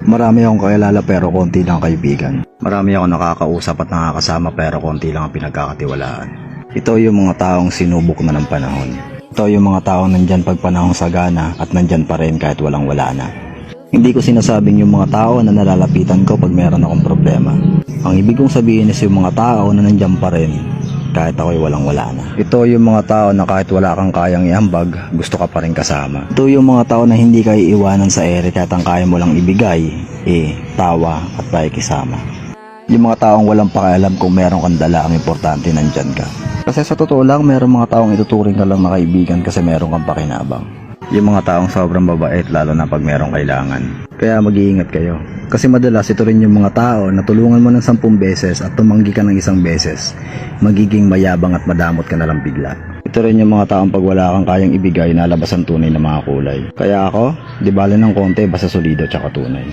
Marami akong kakilala pero konti lang kaibigan. Marami akong nakakausap at nakakasama pero konti lang ang pinagkakatiwalaan. Ito yung mga taong sinubok na ng panahon. Ito yung mga taong nandyan pag panahong sagana at nandyan pa rin kahit walang wala na. Hindi ko sinasabing yung mga tao na nalalapitan ko pag meron akong problema. Ang ibig kong sabihin is yung mga tao na nandyan pa rin kahit ako'y walang wala na. Ito yung mga tao na kahit wala kang kayang iambag, gusto ka pa rin kasama. Ito yung mga tao na hindi ka iiwanan sa ere kahit ang kaya mo lang ibigay, tawa at pakikisama. Yung mga taong walang pakialam kung meron kang dala, ang importante nandyan ka. Kasi sa totoo lang, meron mga taong ituturing ka lang na kaibigan kasi meron kang pakinabang. Yung mga taong sobrang babait lalo na pag merong kailangan. Kaya mag-iingat kayo. Kasi madalas ito rin yung mga tao na tulungan mo ng 10 beses at tumanggi ka ng 1 beses. Magiging mayabang at madamot ka na lang bigla. Ito rin yung mga taong pag wala kang kayang ibigay, nalabas ang tunay na mga kulay. Kaya ako, di bale ng konti basta solido tsaka tunay.